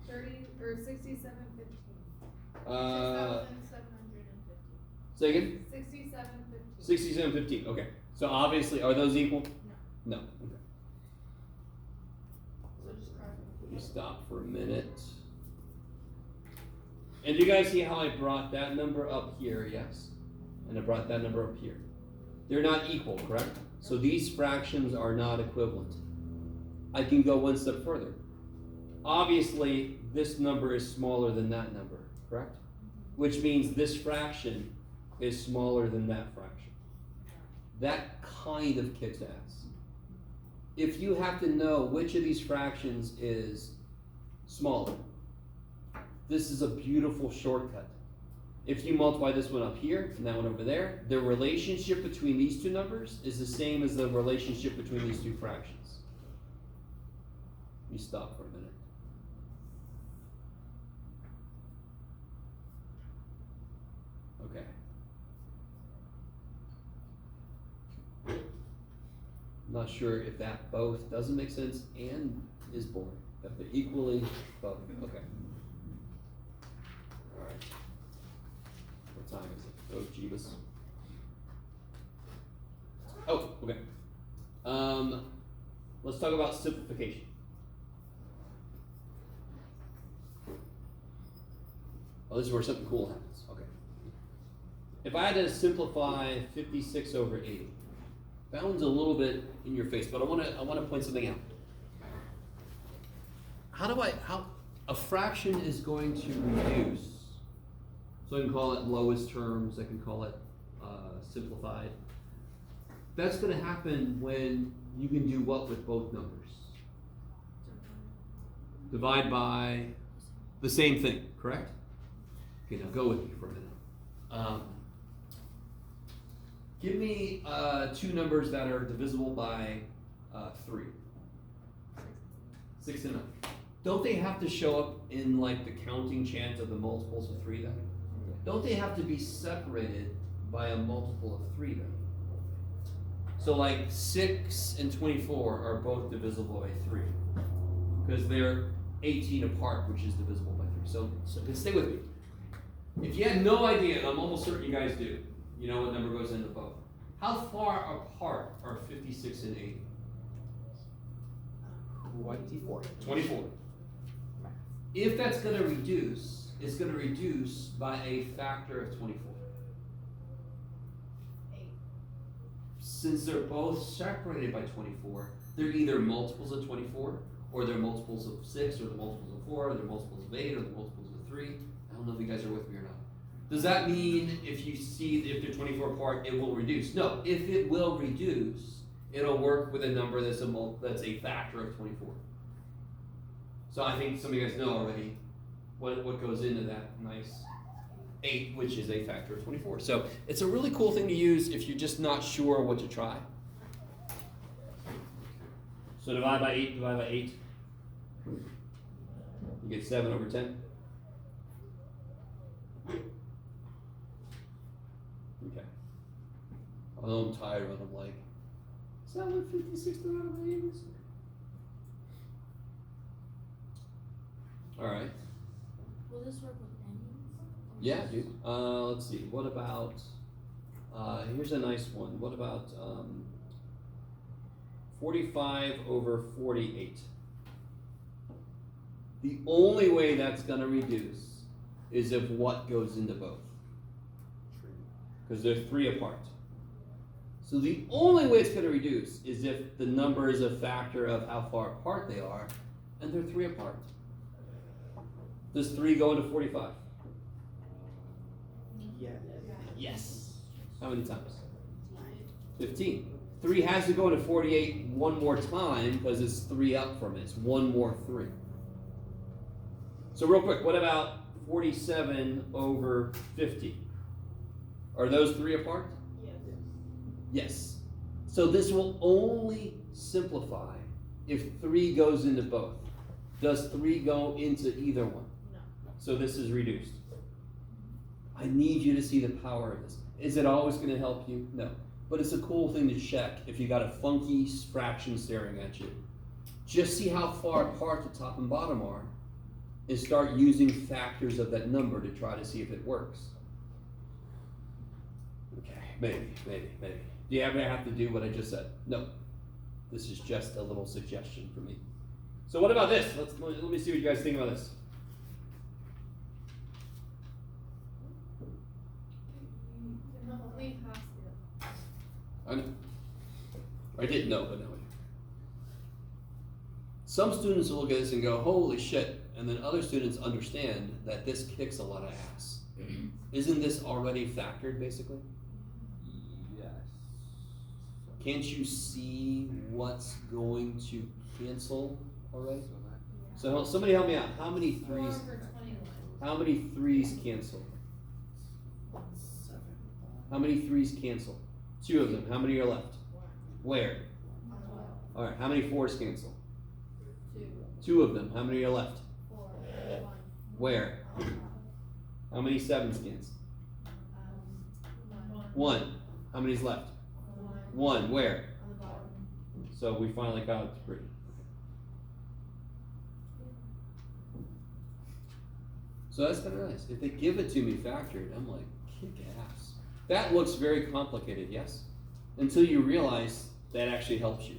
30 or 67.15. 6,750. Say again? 67.15. 67.15. Okay. So obviously, are those equal? No. Okay. So just cross it. Let me stop for a minute. And do you guys see how I brought that number up here? Yes. And I brought that number up here. They're not equal, correct? So these fractions are not equivalent. I can go one step further. Obviously, this number is smaller than that number, correct? Which means this fraction is smaller than that fraction. That kind of kicks ass. If you have to know which of these fractions is smaller, this is a beautiful shortcut. If you multiply this one up here and that one over there, the relationship between these two numbers is the same as the relationship between these two fractions. Let me stop for a minute. Okay. I'm not sure if that both doesn't make sense and is boring. But they're equally both. Okay. Alright. What time is it? Oh, Jeebus. Oh, okay. Let's talk about simplification. Oh, this is where something cool happens. Okay. If I had to simplify 56 over 80, that one's a little bit in your face, but I want to point something out. How a fraction is going to reduce? So I can call it lowest terms. I can call it simplified. That's going to happen when you can do what with both numbers? Divide by the same thing, correct? Okay, now go with me for a minute. Give me two numbers that are divisible by 3. 6 and 9. Don't they have to show up in like the counting chant of the multiples of 3 then? Don't they have to be separated by a multiple of 3 then? So like 6 and 24 are both divisible by 3 because they're 18 apart, which is divisible by 3. So stay with me. If you had no idea, and I'm almost certain you guys do, you know what number goes into both. How far apart are 56 and 80? 24. 24. If that's going to reduce, it's going to reduce by a factor of 24. Since they're both separated by 24, they're either multiples of 24, or they're multiples of 6, or they're multiples of 4, or they're multiples of 8, or they're multiples of 3. I don't know if you guys are with me or not. Does that mean if you see if they're 24 apart, it will reduce? No, if it will reduce, it'll work with a number that's a factor of 24. So I think some of you guys know already what goes into that nice 8, which is a factor of 24. So it's a really cool thing to use if you're just not sure what to try. So divide by 8, divide by 8. You get 7 over 10. Okay. Oh, I'm tired when I'm like, is that what 56 divided by 8 is? Alright. Will this work with endings? Yeah, dude. Let's see. What about, here's a nice one. What about 45 over 48? The only way that's going to reduce is if what goes into both. Because they're 3 apart. So the only way it's going to reduce is if the number is a factor of how far apart they are, and they're 3 apart. Does 3 go into 45? Yeah. Yes. How many times? 15. 3 has to go into 48 one more time because it's 3 up from it. It's one more 3. So real quick, what about 47 over 50? Are those 3 apart? Yes. Yes. So this will only simplify if 3 goes into both. Does 3 go into either one? No. So this is reduced. I need you to see the power of this. Is it always going to help you? No. But it's a cool thing to check if you got a funky fraction staring at you. Just see how far apart the top and bottom are and start using factors of that number to try to see if it works. Okay, maybe. Do you ever have to do what I just said? No. This is just a little suggestion for me. So what about this? Let me see what you guys think about this. Only half. I know. I didn't know, but now I do. Some students will look at this and go, holy shit, and then other students understand that this kicks a lot of ass. Isn't this already factored, basically? Yes. Can't you see what's going to cancel already? So somebody help me out. How many 4 threes? for 21. How many 3s cancel? 7. How many 3s cancel? 2 of them. How many are left? 1. Where? On the left. All right. How many 4s cancel? 2. 2 of them. How many are left? 4. 1. Where? On the top. How many 7s cancel? 1. 1. How many's left? 1. Where? On the bottom. So we finally got it to 3. So that's kind of nice. If they give it to me factored, I'm like, kick ass. That looks very complicated, yes? Until you realize that actually helps you.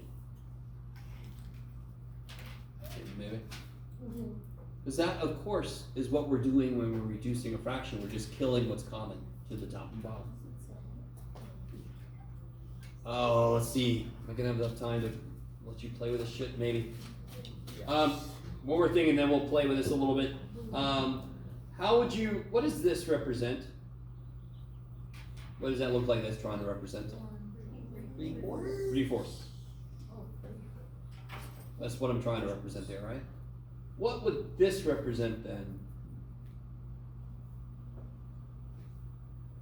Maybe. Because that, of course, is what we're doing when we're reducing a fraction. We're just killing what's common to the top and bottom. Oh, let's see. Am I going to have enough time to let you play with this shit? Maybe. One more thing, and then we'll play with this a little bit. What does this represent? What does that look like that's trying to represent? 3/4. That's what I'm trying to represent there, right? What would this represent then?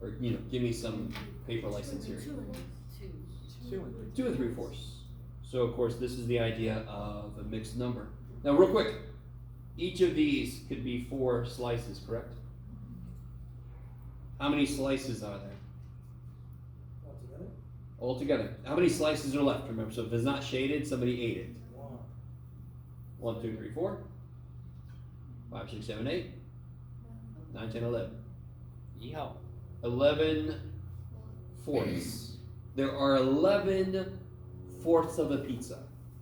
Or, give me some paper license here. 2 and 3/4. So, of course, this is the idea of a mixed number. Now, real quick, each of these could be 4 slices, correct? How many slices are there? Altogether? Altogether. How many slices are left? Remember, so if it's not shaded, somebody ate it. 1. 1, 2, 3, 4. 5, 6, 7, 8. 9, 10, 11. Yeehaw. 11 fourths. There are 11 fourths of a pizza.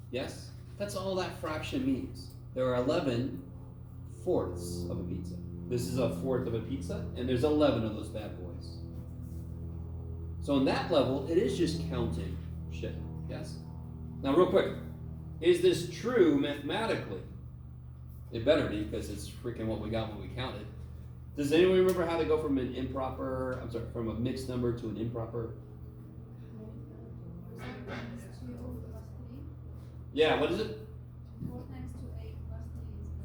Yes? That's all that fraction means. There are 11 fourths of a pizza. This is a fourth of a pizza, and there's 11 of those bad boys. So on that level, it is just counting shit. Yes? Now, real quick, is this true mathematically? It better be, because it's freaking what we got when we counted. Does anyone remember how to go from from a mixed number to an improper? Yeah, what is it?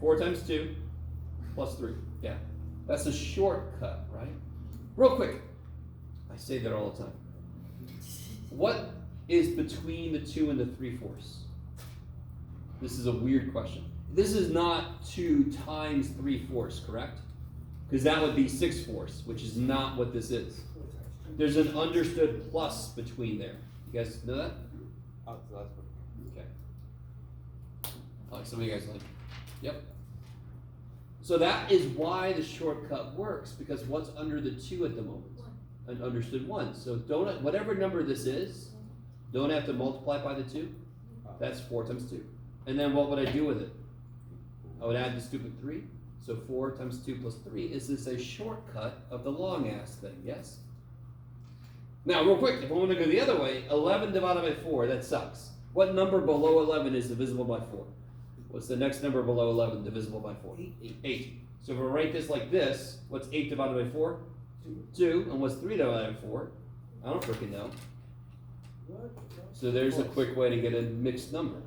4 times 2 plus 3. Yeah. That's a shortcut, right? Real quick. I say that all the time. What is between the 2 and the 3/4? This is a weird question. This is not 2 times 3/4, correct? Because that would be 6/4, which is not what this is. There's an understood plus between there. You guys know that? Oh, so that's what. Okay. Like some of you guys like, yep. So that is why the shortcut works, because what's under the 2 at the moment? An understood 1. So don't, whatever number this is, don't have to multiply it by the 2. That's 4 times 2. And then what would I do with it? I would add the stupid 3. So 4 times 2 plus 3. Is this a shortcut of the long ass thing? Yes? Now, real quick, if I want to go the other way, 11 divided by 4, that sucks. What number below 11 is divisible by 4? What's the next number below 11 divisible by 4? 8. So if I write this like this, what's 8 divided by 4? 2. And what's 3 divided by 4? I don't freaking know. So there's a quick way to get a mixed number.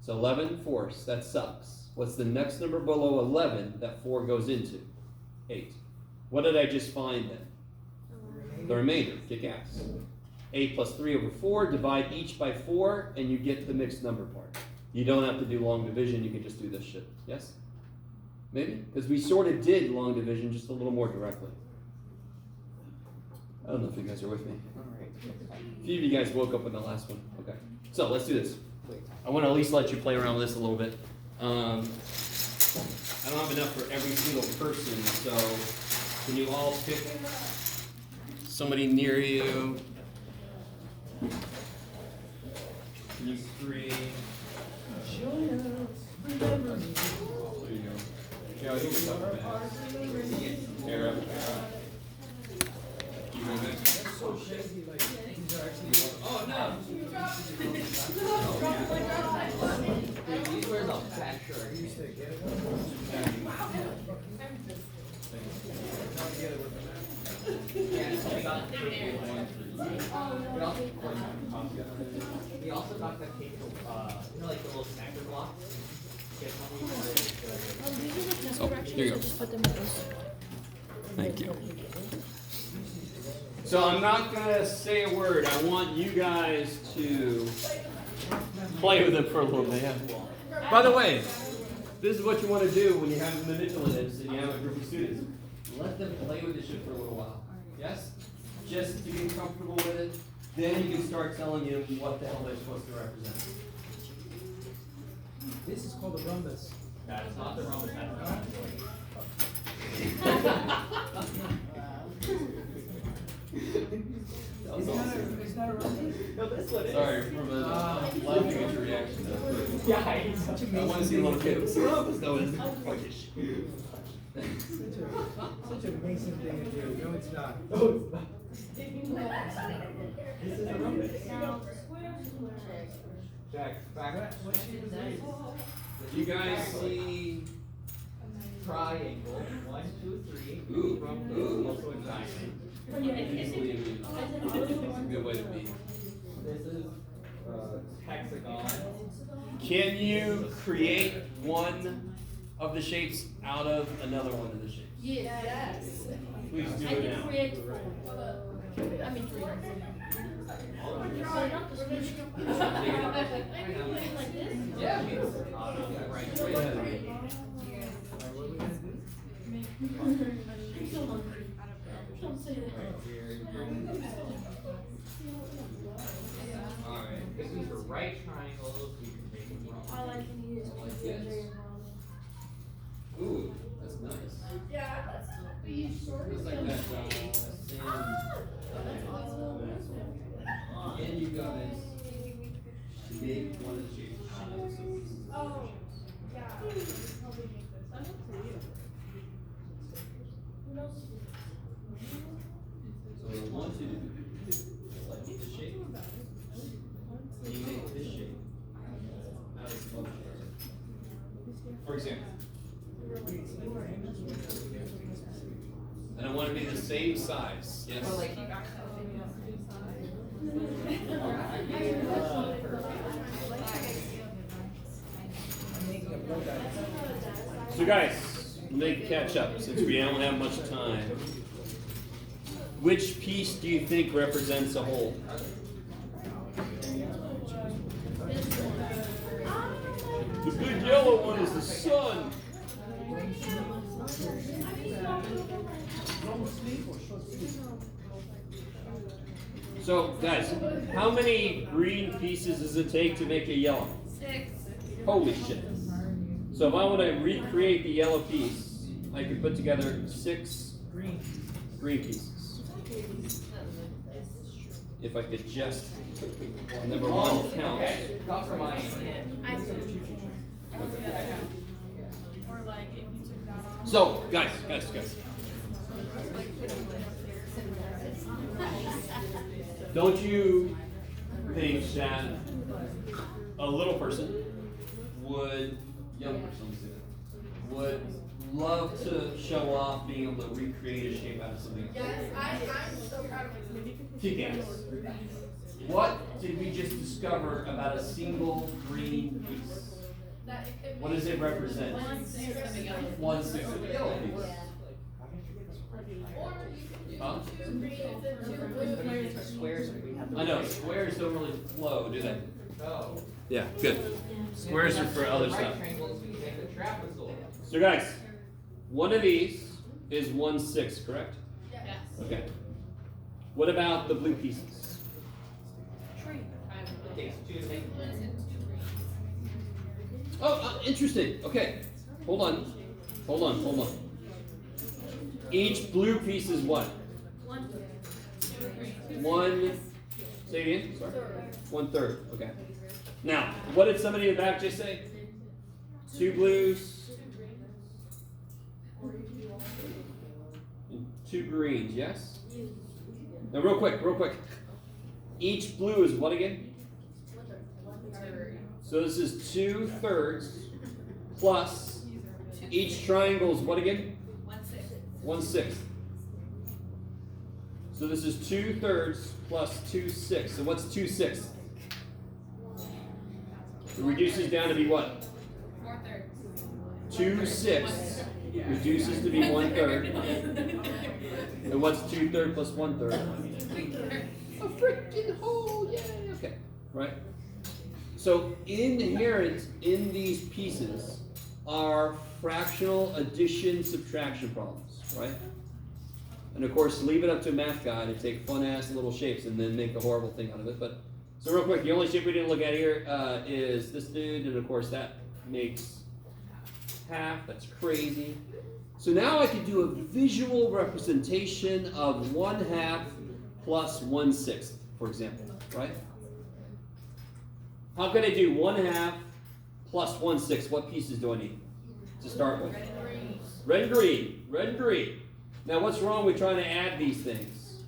So 11 fourths, that sucks. What's the next number below 11 that 4 goes into? 8. What did I just find then? The remainder, kick ass. 8 plus 3 over 4, divide each by 4, and you get the mixed number part. You don't have to do long division, you can just do this shit. Yes? Maybe? Because we sort of did long division just a little more directly. I don't know if you guys are with me. A few of you guys woke up in the last one. Okay. So let's do this. I want to at least let you play around with this a little bit. I don't have enough for every single person, so can you all pick somebody near you? You 3. There you go. Yeah, I think it's up there. Here, up. Keep moving. So shady, like, these are actually. Oh, no! He wears a fat shirt. You used to get it. Not get it with the man. Yeah, so we got the cake one. We also got the cake, you know, like the little snacker blocks. Oh, here you go. Thank you. So I'm not gonna say a word. I want you guys to play with it for a little bit. Yeah. By the way, this is what you want to do when you have manipulatives and you have a group of students. Let them play with this shit for a little while. Yes? Just to get comfortable with it. Then you can start telling them what the hell they're supposed to represent. This is called a rhombus. That is not the rhombus. It's not a rhombus. No, this one is. Sorry for the laughing at your reaction. Yeah, it's such I want to see a little kid. What's the rhombus? No, it's Such a Mason thing to do. No, it's not. This is a rhombus. Jack, back. What shape is that? You guys see? Triangle. 1, 2, 3. Ooh. Also a diamond. It's a good way to be. This is hexagon. Can you create one of the shapes out of another one of the shapes? Yes. Please do I it can now. create 4. I mean 3. So not the solution. I can do it like this. Yeah. Right. Go ahead. What are we gonna do? I'm so hungry. Don't say that. Alright. If these are right triangles, we can make them wrong. All I can use is Yes. Ooh, that's nice. Yeah, that's Looks like that, sand. And you guys make one of the shapes. Oh, yeah. Probably make this. I'm up to you. So the 1, 2, like this shape. And you make this shape. Out of sculpture. For example. And I want to be the same size. Yes. So guys, let me catch up since we don't have much time. Which piece do you think represents a whole? The big yellow one is the sun. So guys, how many green pieces does it take to make a yellow? 6. Holy shit. So if I want to recreate the yellow piece, I could put together 6 green pieces. If I could just, number 1 count. Or like if you took that off. So, guys. Don't you think that a little person young person, would love to show off being able to recreate a shape out of something else? Yes, I'm so proud of myself. Kick ass. What did we just discover about a single green piece? That it could What does it represent? 1/6 of a yellow. 1/6 of a yellow piece. Or you could Huh? do 2 greens and 2 blues. Squares, we have. I know, squares don't really flow, do they? No. Yeah, good. Squares are for other stuff. Rectangles, we make a trapezoid. So guys, one of these is 1/6, correct? Yes. Okay. What about the blue pieces? Tree. It takes 2 to make one. Oh, interesting. Okay. Hold on. Each blue piece is what? 1. Say it again. Sorry. 1/3. Okay. Now, what did somebody in the back just say? 2 blues. And 2 greens. Yes. Now, real quick. Each blue is what again? So this is 2/3 plus each triangle is what again? 1/6. So this is 2/3 plus 2/6. So what's 2/6? It reduces down to be what? 2/6 reduces to be 1/3. And what's 2/3 plus 1/3? A freaking hole! Yay! Okay, right. So inherent in these pieces are fractional addition subtraction problems, right? And of course, leave it up to a math guy to take fun ass little shapes and then make a horrible thing out of it. But so real quick, the only shape we didn't look at here is this dude, and of course that makes half. That's crazy. So now I can do a visual representation of 1/2 plus 1/6, for example, right? How can I do 1/2 plus 1/6? What pieces do I need to start with? Red and green. Red and green. Now, what's wrong with trying to add these things?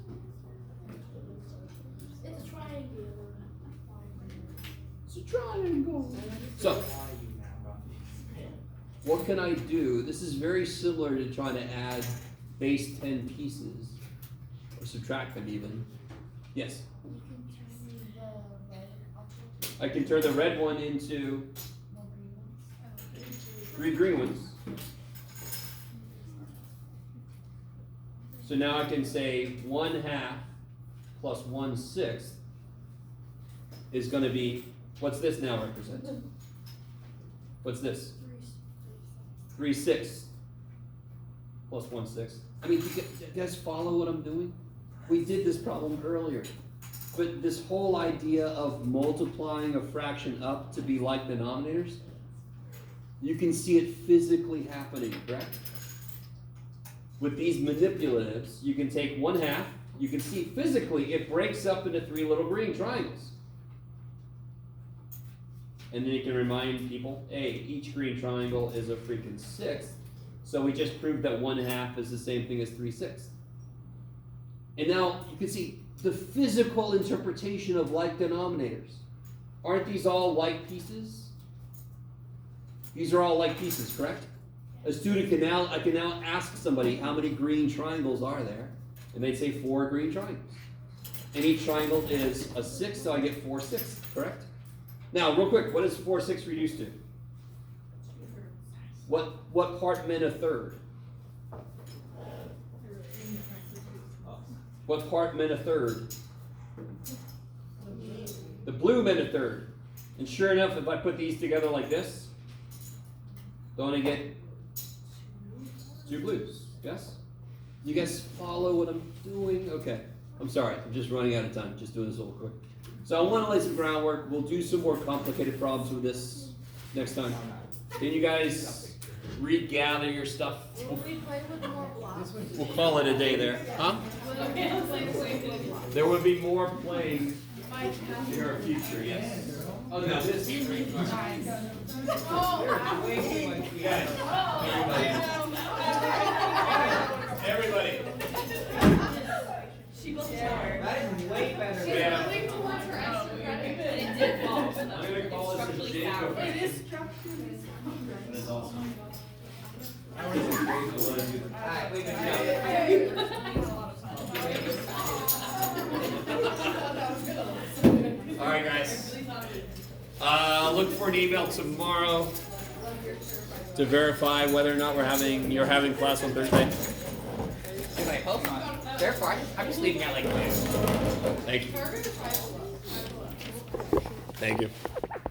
It's a triangle. It's a triangle. So, what can I do? This is very similar to trying to add base 10 pieces, or subtract them even. Yes? You can turn the red up. I can turn the red one into No green ones. 3 green ones. So now I can say 1/2 plus 1/6 is going to be, what's this now represent? What's this? 3/6 plus 1/6. I mean, you guys follow what I'm doing? We did this problem earlier. But this whole idea of multiplying a fraction up to be like denominators, you can see it physically happening, correct? with these manipulatives, you can take 1/2, you can see physically it breaks up into 3 little green triangles. And then you can remind people, hey, each green triangle is a freaking 6th. So we just proved that 1/2 is the same thing as 3/6. And now you can see the physical interpretation of like denominators. Aren't these all like pieces? These are all like pieces, correct? A student I can now ask somebody how many green triangles are there, and they'd say 4 green triangles. And each triangle is a 6, so I get 4/6, correct? Now, real quick, what does 4/6 reduce to? What part meant a third? What part meant a third? The blue meant a third. And sure enough, if I put these together like this, don't I get 2 blues? Yes? You guys follow what I'm doing? Okay. I'm sorry, I'm just running out of time. Just doing this a little quick. So I want to lay some groundwork. We'll do some more complicated problems with this next time. Can you guys regather your stuff? Will we play with more blocks? We'll call it a day there. Huh? There will be more playing in our future, yes. Oh, no, this is great. Everybody. She goes That is way better. Yeah. really towards her extra credit, but it did fall. So I'm gonna call this a structurally Jacob. sound. It is structurally sound. That's awesome. Alright, wait a minute. All right, guys. Look for an email tomorrow to verify whether or not you're having class on Thursday. Dude, I hope not. Therefore, I'm just leaving out like this. Thank you. Thank you.